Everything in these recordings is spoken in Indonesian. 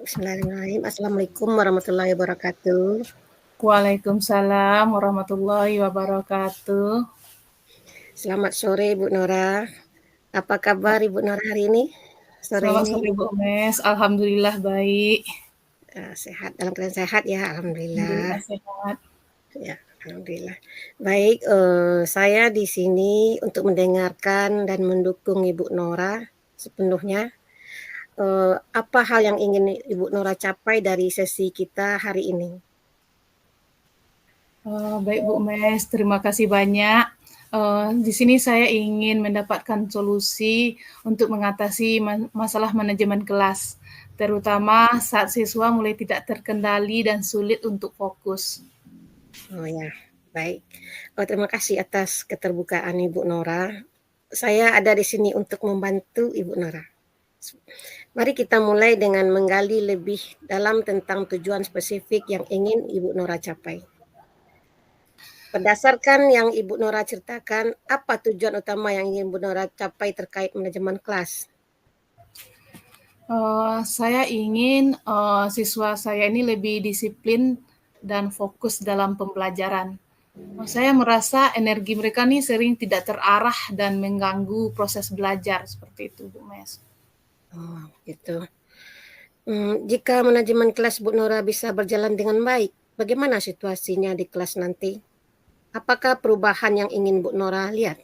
Bismillahirrahmanirrahim. Assalamualaikum warahmatullahi wabarakatuh. Waalaikumsalam warahmatullahi wabarakatuh. Selamat sore Ibu Nora. Apa kabar Ibu Nora hari ini? Sore Selamat ini sore Bu Mes, alhamdulillah baik. sehat, dalam keadaan sehat ya, alhamdulillah. Alhamdulillah sehat. Ya, alhamdulillah. Baik, saya di sini untuk mendengarkan dan mendukung Ibu Nora sepenuhnya. Apa hal yang ingin Ibu Nora capai dari sesi kita hari ini? Baik Bu Mes, terima kasih banyak. Di sini saya ingin mendapatkan solusi untuk mengatasi masalah manajemen kelas, terutama saat siswa mulai tidak terkendali dan sulit untuk fokus. Oh ya, baik. Terima kasih atas keterbukaan Ibu Nora. Saya ada di sini untuk membantu Ibu Nora. Mari kita mulai dengan menggali lebih dalam tentang tujuan spesifik yang ingin Ibu Nora capai. Berdasarkan yang Ibu Nora ceritakan, apa tujuan utama yang ingin Ibu Nora capai terkait manajemen kelas? Saya ingin siswa saya ini lebih disiplin dan fokus dalam pembelajaran. Saya merasa energi mereka nih sering tidak terarah dan mengganggu proses belajar seperti itu, Bu Mes. Oh, gitu. Jika manajemen kelas Bu Nora bisa berjalan dengan baik, bagaimana situasinya di kelas nanti? Apakah perubahan yang ingin Bu Nora lihat?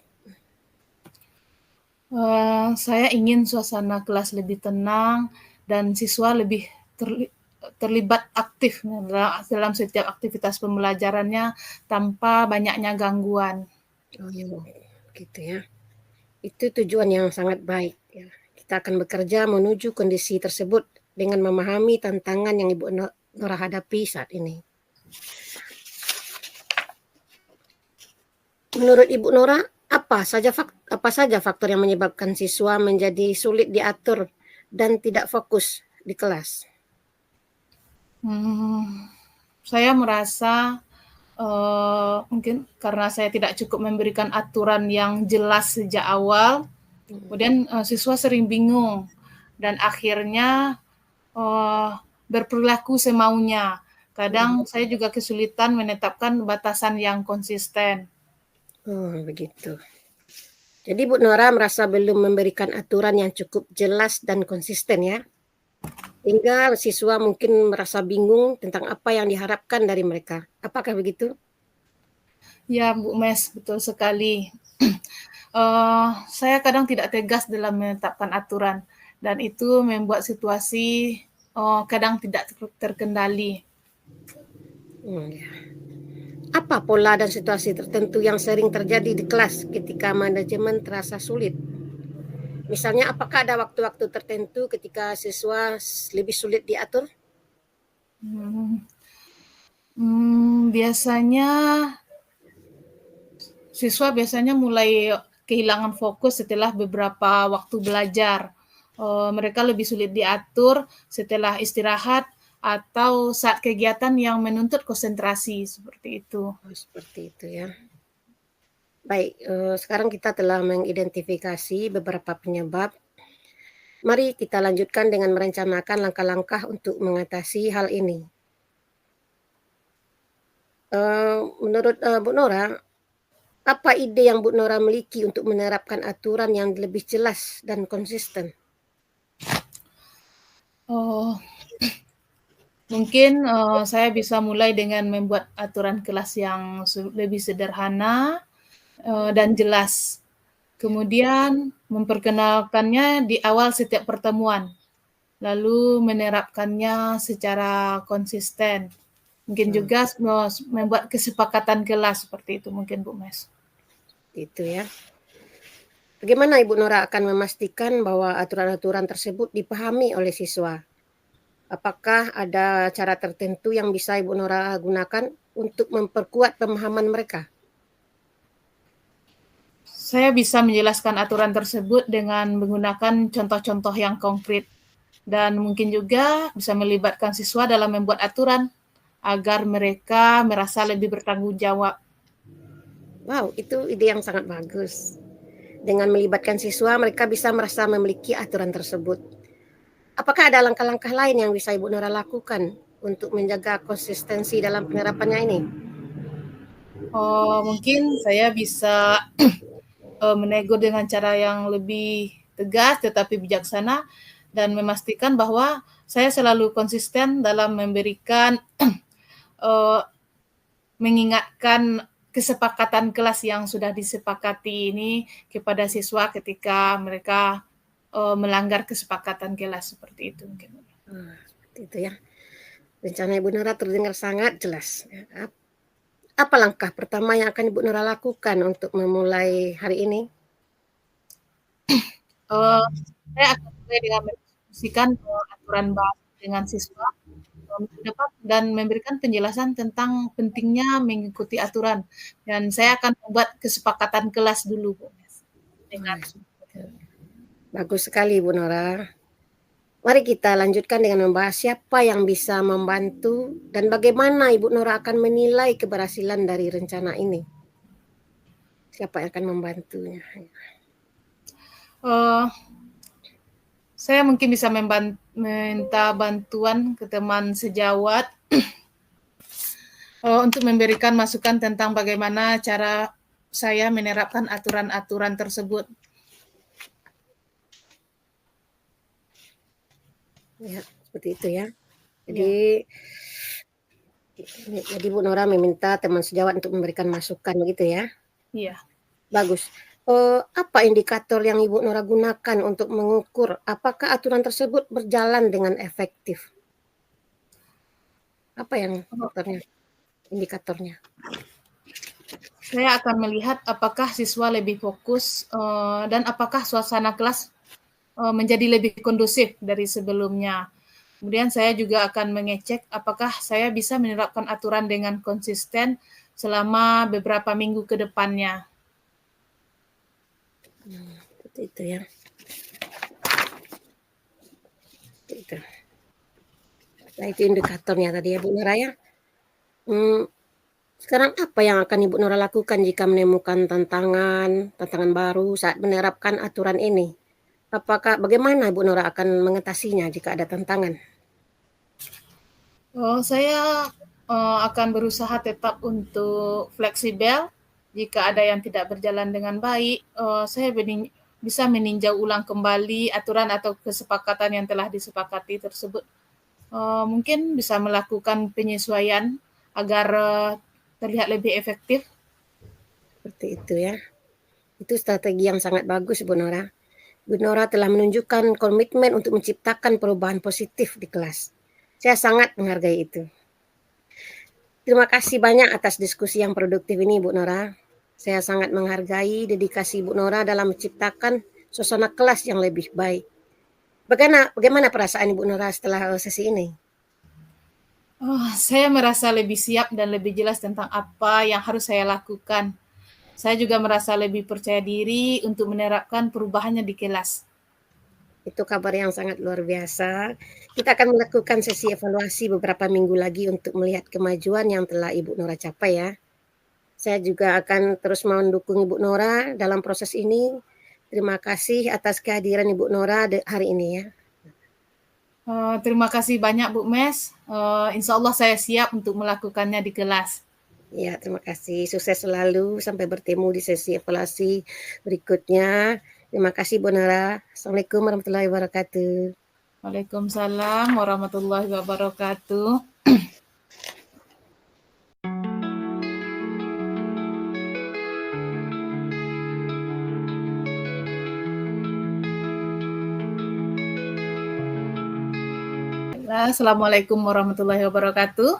Saya ingin suasana kelas lebih tenang dan siswa lebih terlibat aktif dalam setiap aktivitas pembelajarannya tanpa banyaknya gangguan. Oh ya, gitu ya. Itu tujuan yang sangat baik. Ya. Kita akan bekerja menuju kondisi tersebut dengan memahami tantangan yang Ibu Nora hadapi saat ini. Menurut Ibu Nora, apa saja faktor yang menyebabkan siswa menjadi sulit diatur dan tidak fokus di kelas? Saya merasa mungkin karena saya tidak cukup memberikan aturan yang jelas sejak awal, kemudian siswa sering bingung dan akhirnya berperilaku semaunya. Kadang saya juga kesulitan menetapkan batasan yang konsisten. Oh, begitu. Jadi Bu Nora merasa belum memberikan aturan yang cukup jelas dan konsisten ya. Hingga siswa mungkin merasa bingung tentang apa yang diharapkan dari mereka. Apakah begitu? Ya, Bu Mes, betul sekali. Saya kadang tidak tegas dalam menetapkan aturan, dan itu membuat situasi kadang tidak terkendali. Ya. Apa pola dan situasi tertentu yang sering terjadi di kelas ketika manajemen terasa sulit? Misalnya, apakah ada waktu-waktu tertentu ketika siswa lebih sulit diatur? Biasanya siswa mulai kehilangan fokus setelah beberapa waktu belajar. Mereka lebih sulit diatur setelah istirahat atau saat kegiatan yang menuntut konsentrasi seperti itu. Oh, seperti itu ya. Baik, sekarang kita telah mengidentifikasi beberapa penyebab. Mari kita lanjutkan dengan merencanakan langkah-langkah untuk mengatasi hal ini. Menurut Bu Nora, apa ide yang Bu Nora miliki untuk menerapkan aturan yang lebih jelas dan konsisten? Mungkin saya bisa mulai dengan membuat aturan kelas yang lebih sederhana dan jelas. Kemudian memperkenalkannya di awal setiap pertemuan, lalu menerapkannya secara konsisten. Mungkin juga membuat kesepakatan kelas seperti itu mungkin Bu Mes. Itu ya. Bagaimana Ibu Nora akan memastikan bahwa aturan-aturan tersebut dipahami oleh siswa? Apakah ada cara tertentu yang bisa Ibu Nora gunakan untuk memperkuat pemahaman mereka? Saya bisa menjelaskan aturan tersebut dengan menggunakan contoh-contoh yang konkret dan mungkin juga bisa melibatkan siswa dalam membuat aturan agar mereka merasa lebih bertanggung jawab. Wow, itu ide yang sangat bagus. Dengan melibatkan siswa, mereka bisa merasa memiliki aturan tersebut. Apakah ada langkah-langkah lain yang bisa Ibu Nora lakukan untuk menjaga konsistensi dalam penerapannya ini? Mungkin saya bisa menegur dengan cara yang lebih tegas tetapi bijaksana dan memastikan bahwa saya selalu konsisten dalam memberikan uh, mengingatkan kesepakatan kelas yang sudah disepakati ini kepada siswa ketika mereka melanggar kesepakatan kelas seperti itu mungkin. Seperti itu ya. Rencana Ibu Nora terdengar sangat jelas. Apa langkah pertama yang akan Ibu Nora lakukan untuk memulai hari ini? Saya akan mulai dengan mendiskusikan aturan baru dengan siswa minggu depan dan memberikan penjelasan tentang pentingnya mengikuti aturan. Dan saya akan membuat kesepakatan kelas dulu, Bu. Dengan Bagus sekali, Bu Nora. Mari kita lanjutkan dengan membahas siapa yang bisa membantu dan bagaimana Ibu Nora akan menilai keberhasilan dari rencana ini. Siapa yang akan membantunya? Saya mungkin bisa minta bantuan ke teman sejawat untuk memberikan masukan tentang bagaimana cara saya menerapkan aturan-aturan tersebut. Ya, seperti itu ya. Jadi Bu Nora meminta teman sejawat untuk memberikan masukan begitu ya? Iya. Bagus. Apa indikator yang Ibu Nora gunakan untuk mengukur apakah aturan tersebut berjalan dengan efektif? Apa yang indikatornya? Saya akan melihat apakah siswa lebih fokus dan apakah suasana kelas menjadi lebih kondusif dari sebelumnya. Kemudian saya juga akan mengecek apakah saya bisa menerapkan aturan dengan konsisten selama beberapa minggu ke depannya. Seperti itu ya. Itu. Nah, itu indikatornya tadi ya Bu Nora ya. Sekarang apa yang akan Ibu Nora lakukan jika menemukan tantangan baru saat menerapkan aturan ini? Bagaimana Ibu Nora akan mengatasinya jika ada tantangan? Saya akan berusaha tetap untuk fleksibel. Jika ada yang tidak berjalan dengan baik, saya bisa meninjau ulang kembali aturan atau kesepakatan yang telah disepakati tersebut. Mungkin bisa melakukan penyesuaian agar terlihat lebih efektif. Seperti itu ya. Itu strategi yang sangat bagus Bu Nora. Bu Nora telah menunjukkan komitmen untuk menciptakan perubahan positif di kelas. Saya sangat menghargai itu. Terima kasih banyak atas diskusi yang produktif ini Bu Nora. Saya sangat menghargai dedikasi Bu Nora dalam menciptakan suasana kelas yang lebih baik. Bagaimana perasaan Ibu Nora setelah sesi ini? Saya merasa lebih siap dan lebih jelas tentang apa yang harus saya lakukan. Saya juga merasa lebih percaya diri untuk menerapkan perubahannya di kelas. Itu kabar yang sangat luar biasa. Kita akan melakukan sesi evaluasi beberapa minggu lagi untuk melihat kemajuan yang telah Ibu Nora capai ya. Saya juga akan terus mendukung Ibu Nora dalam proses ini. Terima kasih atas kehadiran Ibu Nora hari ini ya. Terima kasih banyak Bu Mes. Insya Allah saya siap untuk melakukannya di kelas. Ya, terima kasih. Sukses selalu. Sampai bertemu di sesi evaluasi berikutnya. Terima kasih Bu Nora. Assalamualaikum warahmatullahi wabarakatuh. Waalaikumsalam warahmatullahi wabarakatuh. Assalamualaikum warahmatullahi wabarakatuh.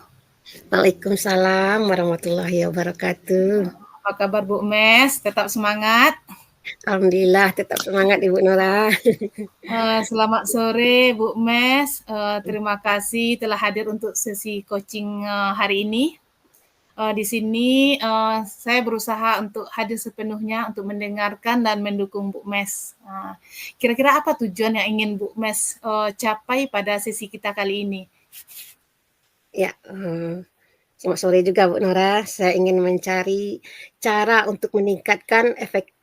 Waalaikumsalam warahmatullahi wabarakatuh. Apa kabar Bu Mes? Tetap semangat. Alhamdulillah tetap semangat Ibu Nora. Selamat sore Bu Mes. Terima kasih telah hadir untuk sesi coaching hari ini. Di sini saya berusaha untuk hadir sepenuhnya untuk mendengarkan dan mendukung Bu Mes. Kira-kira apa tujuan yang ingin Bu Mes capai pada sesi kita kali ini? Ya, selamat sore juga Bu Nora. Saya ingin mencari cara untuk meningkatkan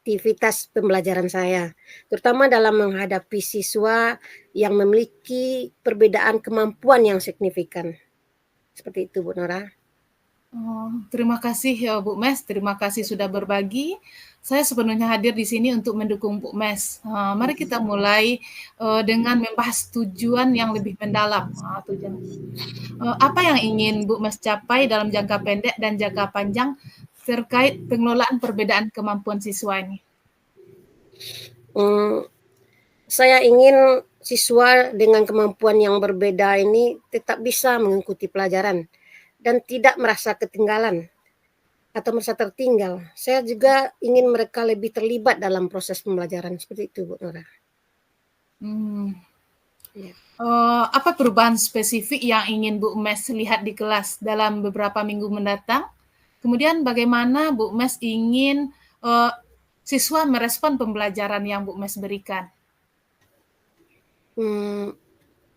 aktivitas pembelajaran saya, terutama dalam menghadapi siswa yang memiliki perbedaan kemampuan yang signifikan. Seperti itu, Bu Nora. Oh, terima kasih ya Bu Mes, terima kasih sudah berbagi. Saya sepenuhnya hadir di sini untuk mendukung Bu Mes. Mari kita mulai dengan membahas tujuan yang lebih mendalam. Apa yang ingin Bu Mes capai dalam jangka pendek dan jangka panjang terkait pengelolaan perbedaan kemampuan siswa ini? Saya ingin siswa dengan kemampuan yang berbeda ini tetap bisa mengikuti pelajaran dan tidak merasa ketinggalan atau merasa tertinggal. Saya juga ingin mereka lebih terlibat dalam proses pembelajaran. Seperti itu, Bu Nora. Ya. Apa perubahan spesifik yang ingin Bu Mes lihat di kelas dalam beberapa minggu mendatang? Kemudian bagaimana Bu Mes ingin siswa merespon pembelajaran yang Bu Mes berikan?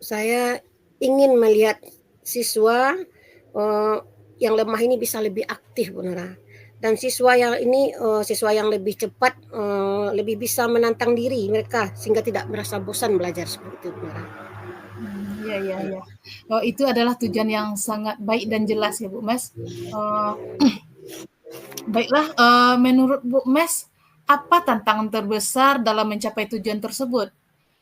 Saya ingin melihat siswa yang lemah ini bisa lebih aktif, Bu Nora. Dan siswa yang ini siswa yang lebih cepat lebih bisa menantang diri mereka sehingga tidak merasa bosan belajar seperti itu, Bu Nora. Ya. Itu adalah tujuan yang sangat baik dan jelas ya Bu Mes. Baiklah, menurut Bu Mes, apa tantangan terbesar dalam mencapai tujuan tersebut?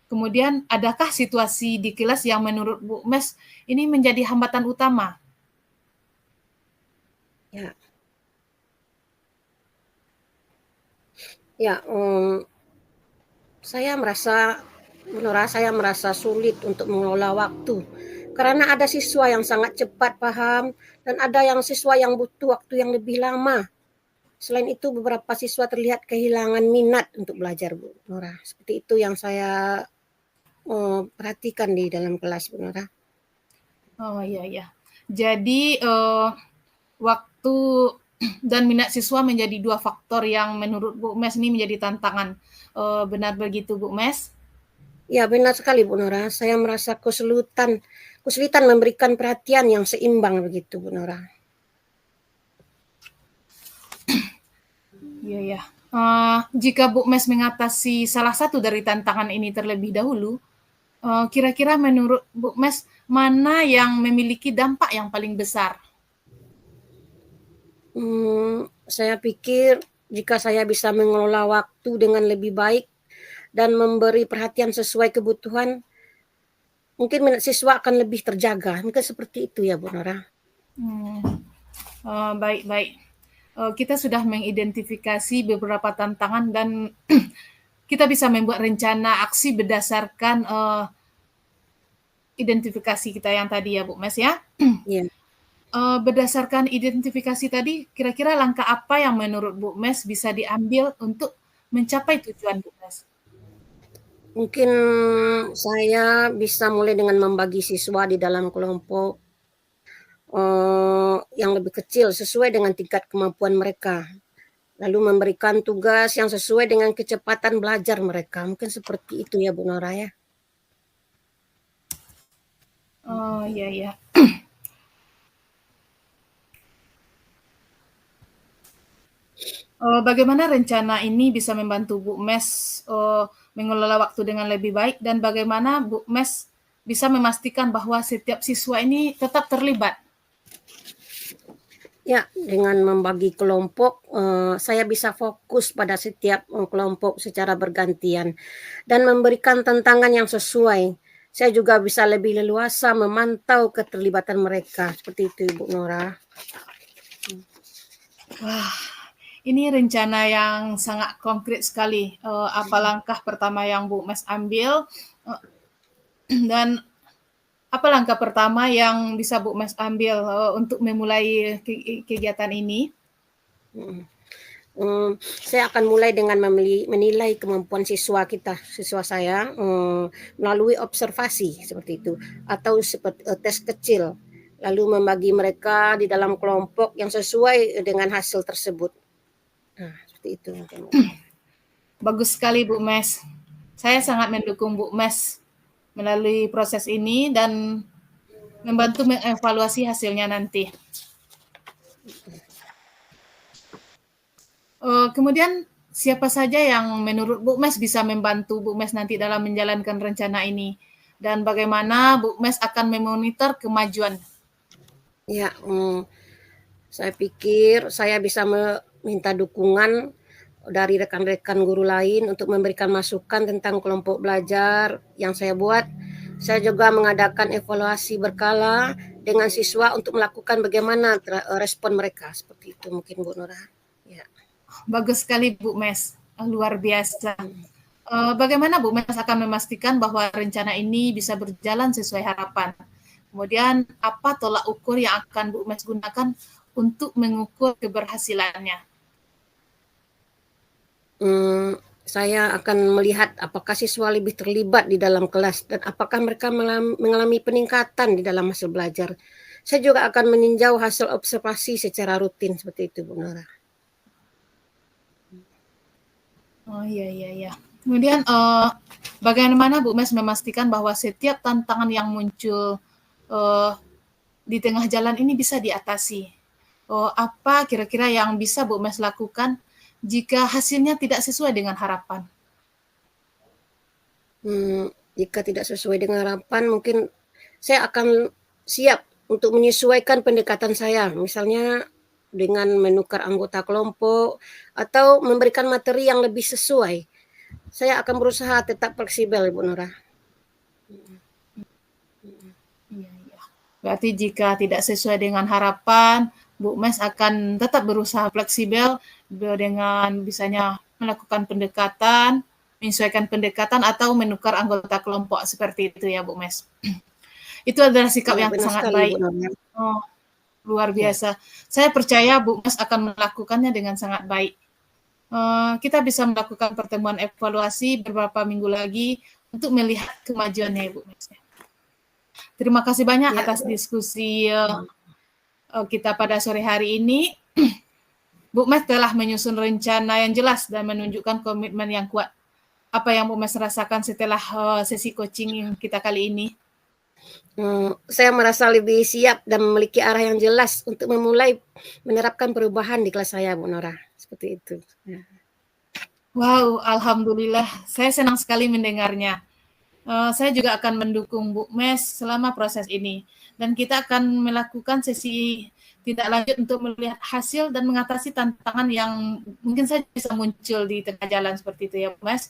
Kemudian, adakah situasi di kelas yang menurut Bu Mes ini menjadi hambatan utama? Saya merasa sulit untuk mengelola waktu karena ada siswa yang sangat cepat paham dan ada yang siswa yang butuh waktu yang lebih lama. Selain itu beberapa siswa terlihat kehilangan minat untuk belajar, Bu Nora. Seperti itu yang saya perhatikan di dalam kelas, Bu Nora. Oh iya. Jadi waktu dan minat siswa menjadi dua faktor yang menurut Bu Mes ini menjadi tantangan. Benar begitu Bu Mes? Ya, benar sekali Bu Nora. Saya merasa kesulitan memberikan perhatian yang seimbang begitu, Bu Nora. Iya. Jika Bu Mes mengatasi salah satu dari tantangan ini terlebih dahulu, kira-kira menurut Bu Mes mana yang memiliki dampak yang paling besar? Saya pikir jika saya bisa mengelola waktu dengan lebih baik dan memberi perhatian sesuai kebutuhan, mungkin minat siswa akan lebih terjaga. Mungkin seperti itu ya, Bu Nora. Baik. Kita sudah mengidentifikasi beberapa tantangan dan kita bisa membuat rencana aksi berdasarkan identifikasi kita yang tadi ya Bu Mes ya. Iya. Berdasarkan identifikasi tadi, kira-kira langkah apa yang menurut Bu Mes bisa diambil untuk mencapai tujuan Bu Mes? Mungkin saya bisa mulai dengan membagi siswa di dalam kelompok yang lebih kecil sesuai dengan tingkat kemampuan mereka. Lalu memberikan tugas yang sesuai dengan kecepatan belajar mereka. Mungkin seperti itu ya, Bu Nora ya. Oh iya. Bagaimana rencana ini bisa membantu Bu Mes mengelola waktu dengan lebih baik dan bagaimana Bu Mes bisa memastikan bahwa setiap siswa ini tetap terlibat? Ya, dengan membagi kelompok, saya bisa fokus pada setiap kelompok secara bergantian dan memberikan tantangan yang sesuai. Saya juga bisa lebih leluasa memantau keterlibatan mereka. Seperti itu, Ibu Nora. Wah, ini rencana yang sangat konkret sekali. Apa langkah pertama yang Bu Mes ambil dan apa langkah pertama yang bisa Bu Mes ambil untuk memulai kegiatan ini? Saya akan mulai dengan menilai kemampuan siswa saya melalui observasi seperti itu atau seperti tes kecil, lalu membagi mereka di dalam kelompok yang sesuai dengan hasil tersebut. Nah, seperti itu. Bagus sekali Bu Mes. Saya sangat mendukung Bu Mes melalui proses ini dan membantu mengevaluasi hasilnya nanti. Kemudian siapa saja yang menurut Bu Mes bisa membantu Bu Mes nanti dalam menjalankan rencana ini? Dan bagaimana Bu Mes akan memonitor kemajuan? Ya, saya pikir saya bisa meminta dukungan dari rekan-rekan guru lain untuk memberikan masukan tentang kelompok belajar yang saya buat. Saya juga mengadakan evaluasi berkala dengan siswa untuk melakukan bagaimana respon mereka. Seperti itu mungkin Bu Nora. Ya. Bagus sekali Bu Mes, luar biasa. Bagaimana Bu Mes akan memastikan bahwa rencana ini bisa berjalan sesuai harapan? Kemudian apa tolak ukur yang akan Bu Mes gunakan untuk mengukur keberhasilannya? Saya akan melihat apakah siswa lebih terlibat di dalam kelas dan apakah mereka mengalami peningkatan di dalam hasil belajar. Saya juga akan meninjau hasil observasi secara rutin seperti itu Bu Nora. Oh iya. Kemudian bagaimana Bu Mes memastikan bahwa setiap tantangan yang muncul di tengah jalan ini bisa diatasi? Apa kira-kira yang bisa Bu Mes lakukan jika hasilnya tidak sesuai dengan harapan? Jika tidak sesuai dengan harapan, mungkin saya akan siap untuk menyesuaikan pendekatan saya, misalnya dengan menukar anggota kelompok atau memberikan materi yang lebih sesuai. Saya akan berusaha tetap fleksibel, Ibu Nora. Iya. Berarti jika tidak sesuai dengan harapan, Bu Mes akan tetap berusaha fleksibel dengan misalnya melakukan pendekatan, menyesuaikan pendekatan atau menukar anggota kelompok seperti itu ya Bu Mes. Itu adalah sikap Ya, yang benar sangat sekali, Ibu baik. Nora. Oh, luar Ya. biasa. Saya percaya Bu Mes akan melakukannya dengan sangat baik. Kita bisa melakukan pertemuan evaluasi beberapa minggu lagi untuk melihat kemajuannya Ibu Mes. Terima kasih banyak Ya, atas diskusi kita pada sore hari ini. Bu Mes telah menyusun rencana yang jelas dan menunjukkan komitmen yang kuat. Apa yang Bu Mes rasakan setelah sesi coaching kita kali ini? Saya merasa lebih siap dan memiliki arah yang jelas untuk memulai menerapkan perubahan di kelas saya, Bu Nora. Seperti itu. Ya. Wow, alhamdulillah. Saya senang sekali mendengarnya. Saya juga akan mendukung Bu Mes selama proses ini. Dan kita akan melakukan sesi tindak lanjut untuk melihat hasil dan mengatasi tantangan yang mungkin saja bisa muncul di tengah jalan seperti itu ya Bu Mes.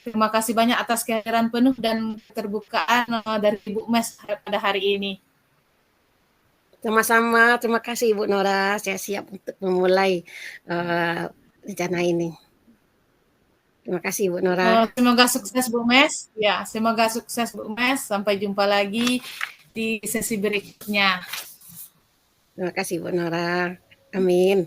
Terima kasih banyak atas kehadiran penuh dan keterbukaan dari Bu Mes pada hari ini. Sama-sama, terima kasih Ibu Nora. Saya siap untuk memulai rencana ini. Terima kasih Bu Nora. Semoga sukses Bu Mes. Ya, semoga sukses Bu Mes. Sampai jumpa lagi di sesi berikutnya. Terima kasih Bu Nora. Amin.